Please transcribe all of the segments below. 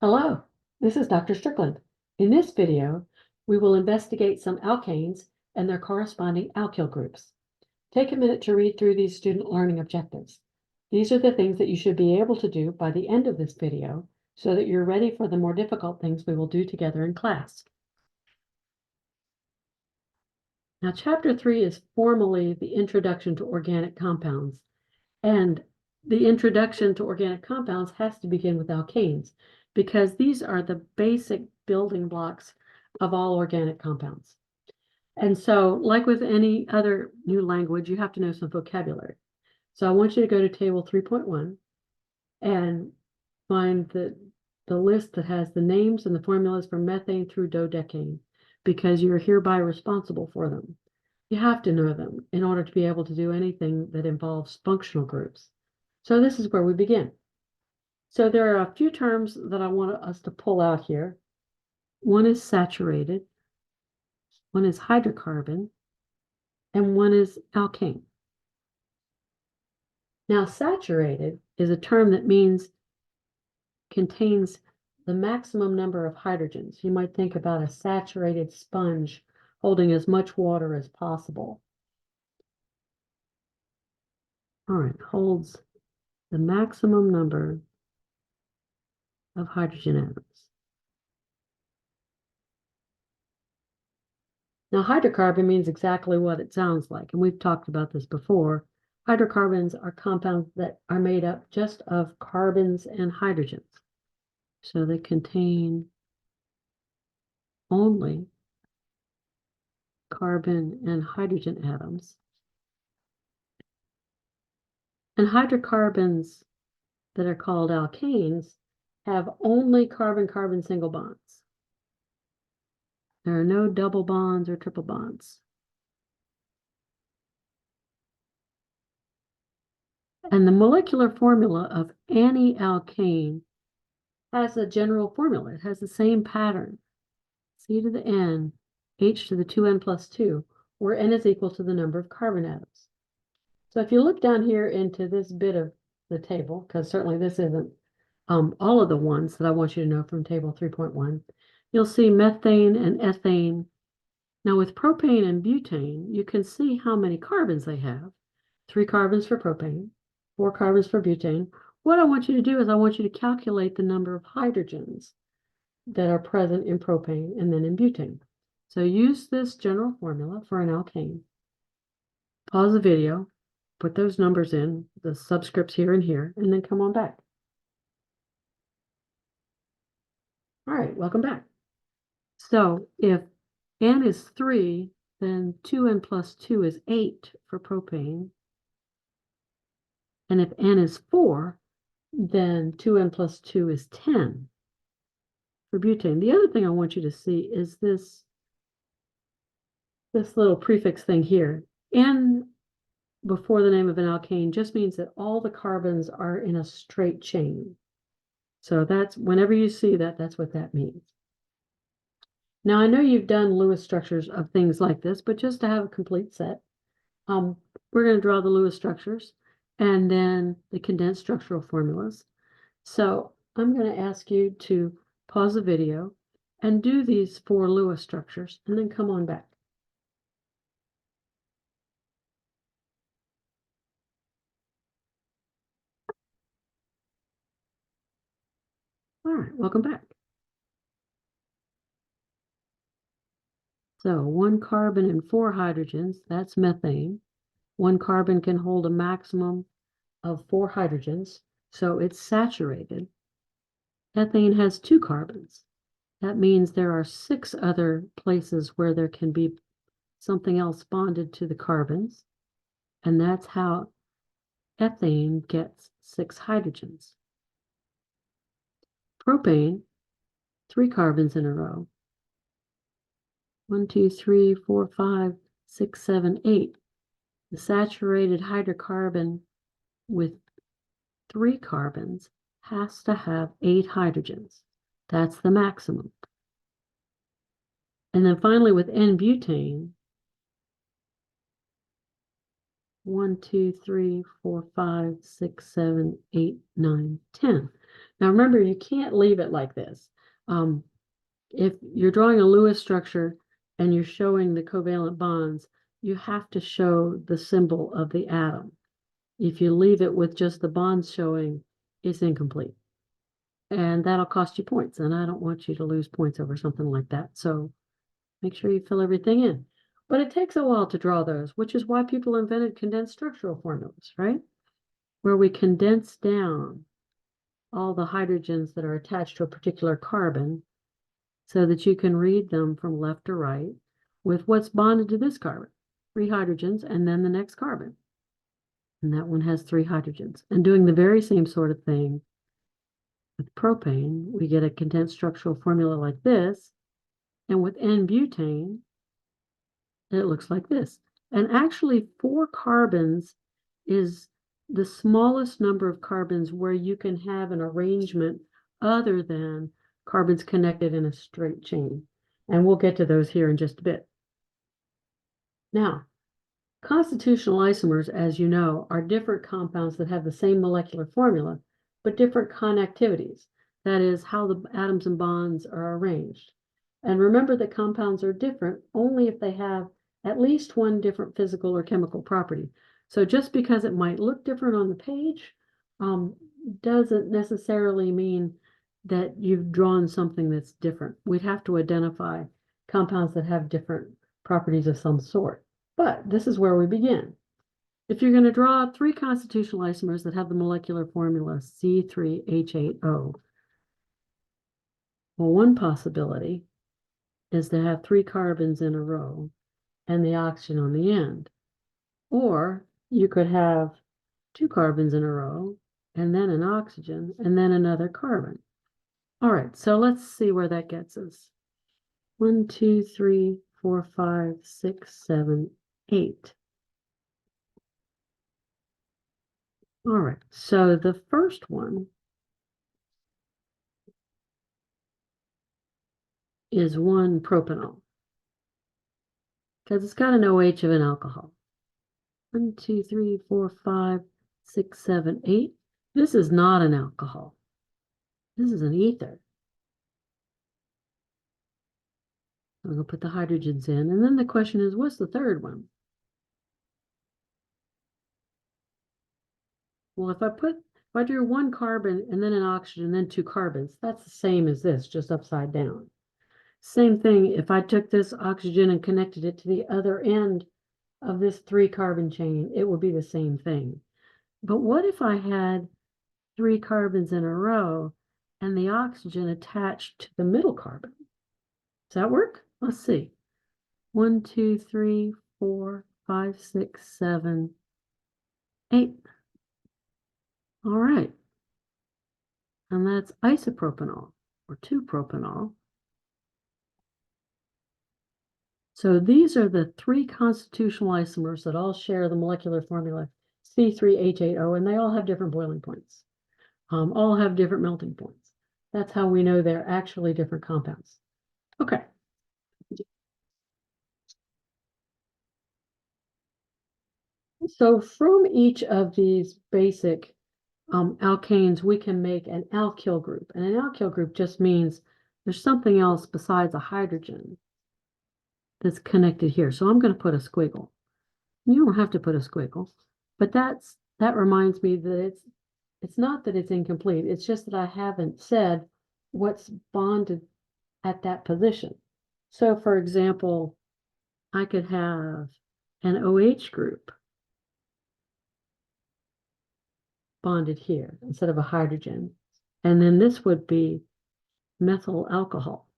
Hello, this is Dr. Strickland. In this video, we will investigate some alkanes and their corresponding alkyl groups. Take a minute to read through these student learning objectives. These are the things that you should be able to do by the end of this video so that you're ready for the more difficult things we will do together in class. Now, Chapter 3 is formally the Introduction to Organic Compounds, and the introduction to organic compounds has to begin with alkanes, because these are the basic building blocks of all organic compounds. And so, like with any other new language, you have to know some vocabulary. So I want you to go to table 3.1 and find the list that has the names and the formulas from methane through dodecane, because you're hereby responsible for them. You have to know them in order to be able to do anything that involves functional groups. So this is where we begin. So there are a few terms that I want us to pull out here. One is saturated, one is hydrocarbon, and one is alkane. Now, saturated is a term that means contains the maximum number of hydrogens. You might think about a saturated sponge holding as much water as possible. All right, holds the maximum number of hydrogen atoms. Now, hydrocarbon means exactly what it sounds like, and we've talked about this before. Hydrocarbons are compounds that are made up just of carbons and hydrogens. So they contain only carbon and hydrogen atoms. And hydrocarbons that are called alkanes have only carbon-carbon single bonds. There are no double bonds or triple bonds. And the molecular formula of any alkane has a general formula. It has the same pattern. C to the N, H to the 2N plus 2, where N is equal to the number of carbon atoms. So if you look down here into this bit of the table, because certainly this isn't all of the ones that I want you to know from table 3.1, you'll see methane and ethane. Now with propane and butane, you can see how many carbons they have. 3 carbons for propane, 4 carbons for butane. What I want you to do is I want you to calculate the number of hydrogens that are present in propane and then in butane. So use this general formula for an alkane. Pause the video, put those numbers in, the subscripts here and here, and then come on back. All right, welcome back. So if N is 3, then 2N plus 2 is 8 for propane. And if N is 4, then 2N plus 2 is 10 for butane. The other thing I want you to see is this little prefix thing here. N before the name of an alkane just means that all the carbons are in a straight chain. So that's, whenever you see that, that's what that means. Now, I know you've done Lewis structures of things like this, but just to have a complete set, we're going to draw the Lewis structures and then the condensed structural formulas. So I'm going to ask you to pause the video and do these 4 Lewis structures and then come on back. All right, welcome back. So 1 carbon and 4 hydrogens, that's methane. 1 carbon can hold a maximum of 4 hydrogens, so it's saturated. Ethane has 2 carbons. That means there are 6 other places where there can be something else bonded to the carbons, and that's how ethane gets 6 hydrogens. Propane, 3 carbons in a row. 1, 2, 3, 4, 5, 6, 7, 8. The saturated hydrocarbon with 3 carbons has to have 8 hydrogens. That's the maximum. And then finally with N-butane, 1, 2, 3, 4, 5, 6, 7, 8, 9, 10. Now remember, you can't leave it like this. If you're drawing a Lewis structure and you're showing the covalent bonds, you have to show the symbol of the atom. If you leave it with just the bonds showing, it's incomplete. And that'll cost you points, and I don't want you to lose points over something like that. So make sure you fill everything in. But it takes a while to draw those, which is why people invented condensed structural formulas, right? Where we condense down all the hydrogens that are attached to a particular carbon so that you can read them from left to right with what's bonded to this carbon, 3 hydrogens, and then the next carbon. And that one has 3 hydrogens. And doing the very same sort of thing with propane, we get a condensed structural formula like this. And with N-butane, it looks like this. And actually 4 carbons is the smallest number of carbons where you can have an arrangement other than carbons connected in a straight chain. And we'll get to those here in just a bit. Now, constitutional isomers, as you know, are different compounds that have the same molecular formula, but different connectivities. That is how the atoms and bonds are arranged. And remember that compounds are different only if they have at least one different physical or chemical property. So just because it might look different on the page, doesn't necessarily mean that you've drawn something that's different. We'd have to identify compounds that have different properties of some sort. But this is where we begin. If you're going to draw 3 constitutional isomers that have the molecular formula C3H8O, well, one possibility is to have 3 carbons in a row and the oxygen on the end. Or you could have 2 carbons in a row and then an oxygen and then another carbon. All right, so let's see where that gets us. 1, 2, 3, 4, 5, 6, 7, 8. All right, so the first one is 1-propanol because it's got an OH of an alcohol. 1, 2, 3, 4, 5, 6, 7, 8. This is not an alcohol. This is an ether. I'm going to put the hydrogens in. And then the question is, what's the third one? Well, if I drew 1 carbon and then an oxygen, then 2 carbons, that's the same as this, just upside down. Same thing, if I took this oxygen and connected it to the other end of this 3 carbon chain, it would be the same thing. But what if I had 3 carbons in a row and the oxygen attached to the middle carbon? Does that work? Let's see. 1, 2, 3, 4, 5, 6, 7, 8. All right. And that's isopropanol or 2-propanol. So these are the 3 constitutional isomers that all share the molecular formula C3H8O, and they all have different boiling points. All have different melting points. That's how we know they're actually different compounds. Okay. So from each of these basic alkanes, we can make an alkyl group. And an alkyl group just means there's something else besides a hydrogen that's connected here. So I'm going to put a squiggle. You don't have to put a squiggle, but that reminds me that it's not that it's incomplete. It's just that I haven't said what's bonded at that position. So for example, I could have an OH group bonded here instead of a hydrogen. And then this would be methyl alcohol.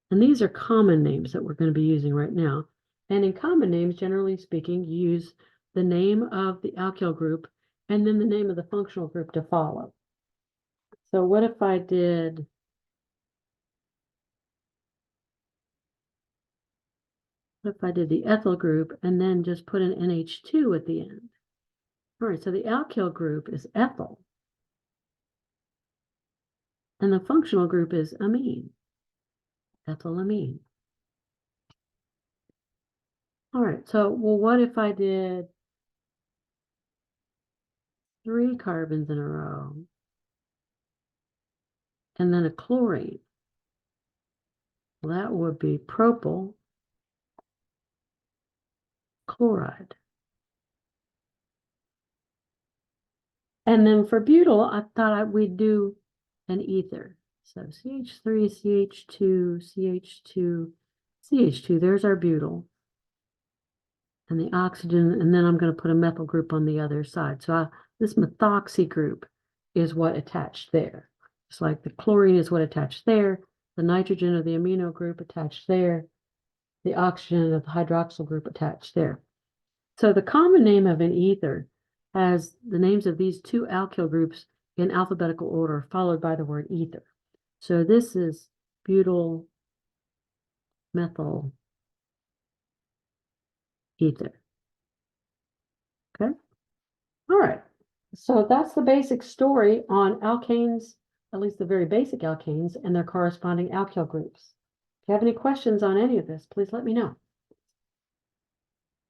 And these are common names that we're going to be using right now. And in common names, generally speaking, you use the name of the alkyl group and then the name of the functional group to follow. So what if I did the ethyl group and then just put an NH2 at the end? All right, so the alkyl group is ethyl. And the functional group is amine, ethylamine. All right, so well, what if I did 3 carbons in a row. And then a chlorine. Well, that would be propyl chloride. And then for butyl, I thought we'd do an ether. So CH3, CH2, CH2, CH2. There's our butyl. And the oxygen, and then I'm going to put a methyl group on the other side. So this methoxy group is what attached there. It's like the chlorine is what attached there, the nitrogen of the amino group attached there, the oxygen of the hydroxyl group attached there. So the common name of an ether has the names of these 2 alkyl groups in alphabetical order, followed by the word ether. So this is butyl methyl ether. Okay. All right. So that's the basic story on alkanes, at least the very basic alkanes and their corresponding alkyl groups. If you have any questions on any of this, please let me know.